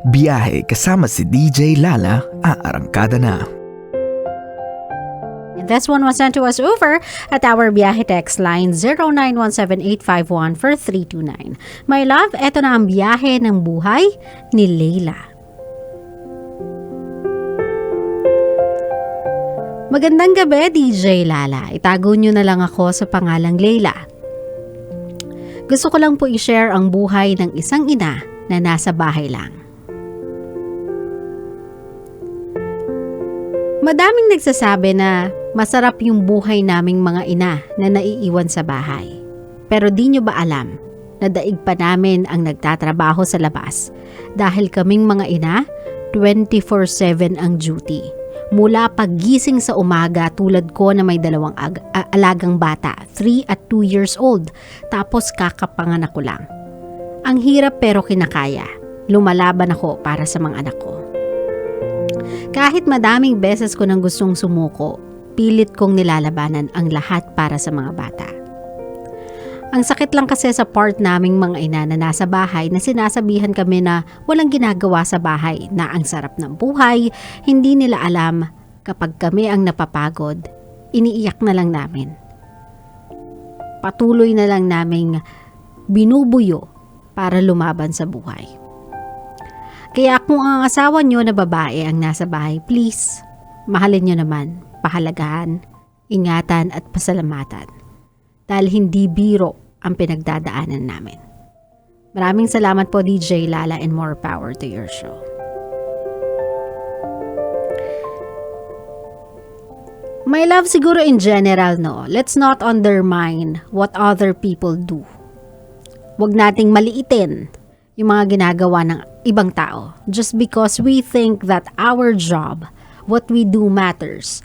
Biyahe kasama si DJ Lala, aarangkada na. This one was sent to us over at our biyahe text line 0917-851-4329. My love, eto na ang biyahe ng buhay ni Leila. Magandang gabi, DJ Lala. Itago nyo na lang ako sa pangalang Leila. Gusto ko lang po i-share ang buhay ng isang ina na nasa bahay lang. Madaming nagsasabi na masarap yung buhay naming mga ina na naiiwan sa bahay. Pero di nyo ba alam na daig pa namin ang nagtatrabaho sa labas dahil kaming mga ina 24/7 ang duty. Mula paggising sa umaga tulad ko na may dalawang alagang bata, 3 at 2 years old, tapos kakapanganak ko lang. Ang hirap pero kinakaya. Lumalaban ako para sa mga anak ko. Kahit madaming beses ko nang gustong sumuko, pilit kong nilalabanan ang lahat para sa mga bata. Ang sakit lang kasi sa part naming mga ina na nasa bahay na sinasabihan kami na walang ginagawa sa bahay, na ang sarap ng buhay, hindi nila alam kapag kami ang napapagod, iniiyak na lang namin. Patuloy na lang naming binubuyo para lumaban sa buhay. Kaya kung ang asawa nyo na babae ang nasa bahay, please, mahalin nyo naman, pahalagahan, ingatan at pasalamatan. Dahil hindi biro ang pinagdadaanan namin. Maraming salamat po, DJ Lala, and more power to your show. My love, siguro in general, no, let's not undermine what other people do. Huwag nating maliitin yung mga ginagawa ng ibang tao just because we think that our job, what we do matters.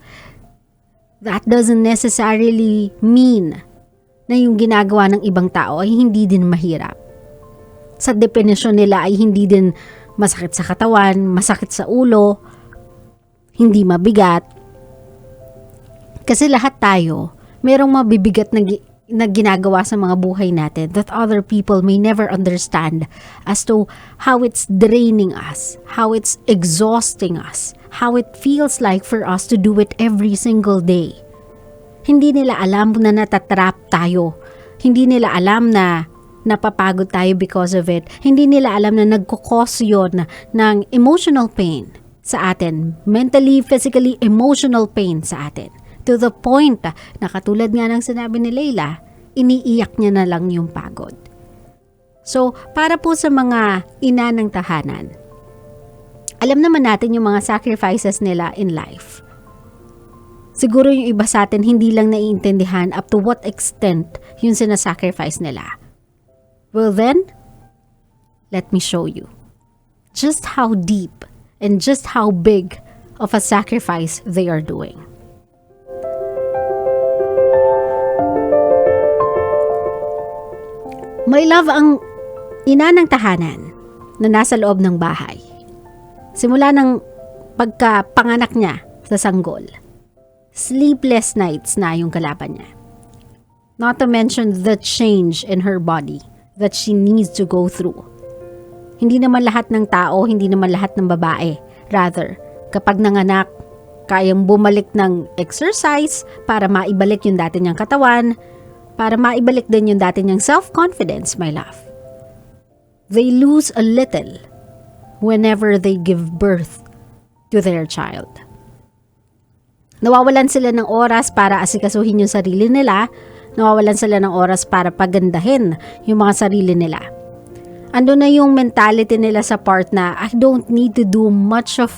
That doesn't necessarily mean na yung ginagawa ng ibang tao ay hindi din mahirap. Sa definisyon nila ay hindi din masakit sa katawan, masakit sa ulo, hindi mabigat. Kasi lahat tayo merong mabibigat na ginagawa sa mga buhay natin that other people may never understand as to how it's draining us, how it's exhausting us, how it feels like for us to do it every single day. Hindi nila alam na natatrap tayo. Hindi nila alam na napapagod tayo because of it. Hindi nila alam na nagkukos yun ng emotional pain sa atin. Mentally, physically, emotional pain sa atin. To the point na katulad nga ng sinabi ni Leila, iniiyak niya na lang yung pagod. So, para po sa mga ina ng tahanan, alam naman natin yung mga sacrifices nila in life. Siguro yung iba sa atin hindi lang naiintindihan up to what extent yung sinasacrifice nila. Well then, let me show you just how deep and just how big of a sacrifice they are doing. My love, ang ina ng tahanan na nasa loob ng bahay, simula ng pagkapanganak niya sa sanggol, sleepless nights na yung kalaban niya. Not to mention the change in her body that she needs to go through. Hindi naman lahat ng tao, hindi naman lahat ng babae. Rather, kapag nanganak, kayang bumalik ng exercise para maibalik yung dati niyang katawan, para maibalik din yung dati niyang self-confidence, my love. They lose a little whenever they give birth to their child. Nawawalan sila ng oras para asikasuhin yung sarili nila, nawawalan sila ng oras para pagandahin yung mga sarili nila. Ando na yung mentality nila sa part na I don't need to do much of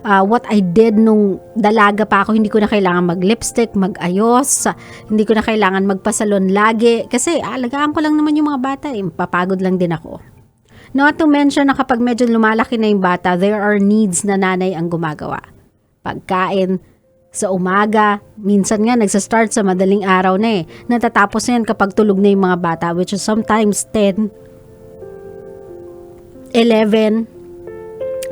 what I did nung dalaga pa ako. Hindi ko na kailangan mag-lipstick, mag-ayos, hindi ko na kailangan magpasalon lagi kasi alagaan ko lang naman yung mga bata, papagod lang din ako. Not to mention na kapag medyo lumalaki na yung bata, there are needs na nanay ang gumagawa. Pagkain sa umaga, minsan nga nagsastart sa madaling araw na natatapos na yan kapag tulog na yung mga bata, which is sometimes 10, 11.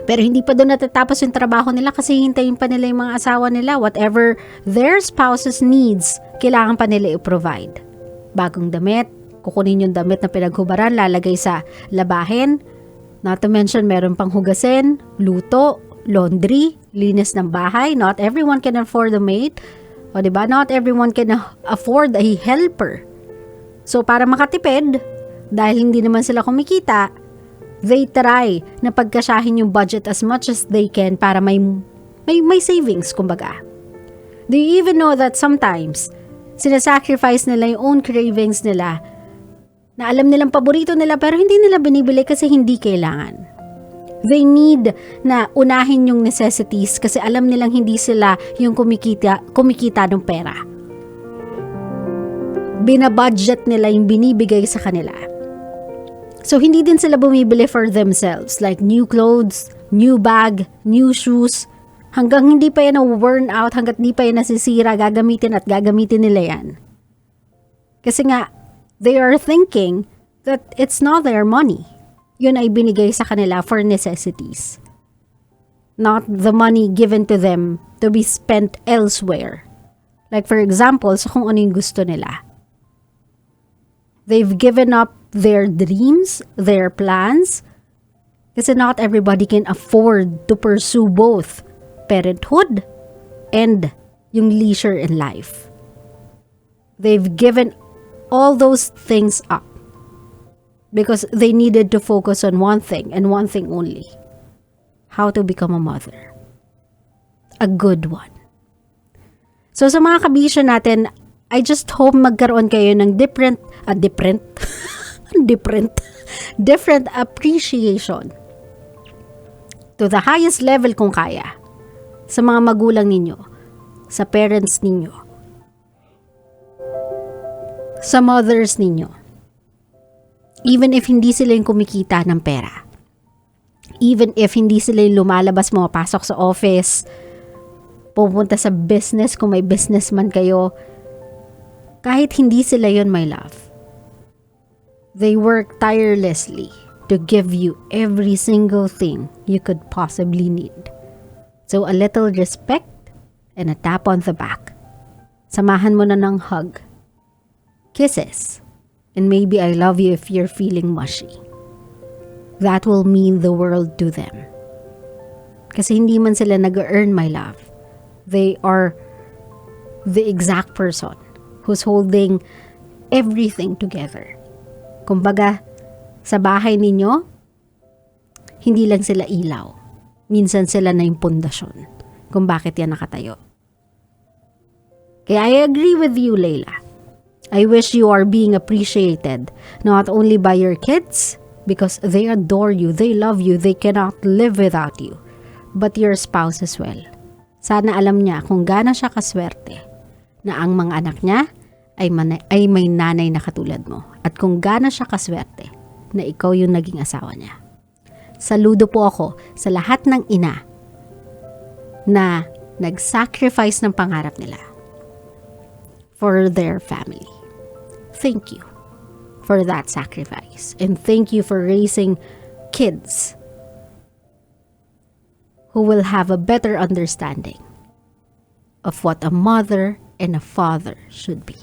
Pero hindi pa doon natatapos yung trabaho nila kasi hintayin pa nila yung mga asawa nila. Whatever their spouses needs, kailangan pa nila i-provide. Bagong damit, kukunin yung damit na pinaghubaran, lalagay sa labahin, Not to mention, meron pang hugasin, luto, laundry, linis ng bahay. Not everyone can afford a maid. O diba? Not everyone can afford a helper. So para makatipid, dahil hindi naman sila kumikita, they try na pagkasyahin yung budget as much as they can para may savings, kumbaga. Do you even know that sometimes, sinasacrifice nila yung own cravings nila na alam nilang paborito nila pero hindi nila binibili kasi hindi kailangan. They need na unahin yung necessities kasi alam nilang hindi sila yung kumikita ng pera. Binabudget nila yung binibigay sa kanila. So, hindi din sila bumibili for themselves like new clothes, new bag, new shoes. Hanggang hindi pa yan na-worn out, hanggat hindi pa yan nasisira, gagamitin nila yan. Kasi nga, they are thinking that it's not their money. Yun ay binigay sa kanila for necessities. Not the money given to them to be spent elsewhere. Like for example, sa kung ano yung gusto nila. They've given up their dreams, their plans, kasi not everybody can afford to pursue both parenthood and yung leisure in life. They've given all those things up because they needed to focus on one thing and one thing only: how to become a mother, a good one. So sa mga kabisyo natin, I just hope magkaroon kayo ng different appreciation to the highest level kung kaya sa mga magulang ninyo, sa parents ninyo, sa mothers ninyo. Even if hindi sila yung kumikita ng pera. Even if hindi sila yung lumalabas, pumapasok sa office, pupunta sa business kung may business man kayo. Kahit hindi sila yun, my love. They work tirelessly to give you every single thing you could possibly need. So a little respect and a tap on the back. Samahan mo na ng hug. Kisses. And maybe I love you if you're feeling mushy. That will mean the world to them. Kasi hindi man sila nag-earn, my love. They are the exact person who's holding everything together. Kumbaga, sa bahay ninyo, hindi lang sila ilaw. Minsan sila na yung pundasyon kung bakit yan nakatayo. Kaya I agree with you, Layla. I wish you are being appreciated not only by your kids because they adore you, they love you, they cannot live without you, but your spouse as well. Sana alam niya kung gaano siya kaswerte na ang mga anak niya ay may nanay na katulad mo at kung gaano siya kaswerte na ikaw yung naging asawa niya. Saludo po ako sa lahat ng ina na nag-sacrifice ng pangarap nila for their family. Thank you for that sacrifice. And thank you for raising kids who will have a better understanding of what a mother and a father should be.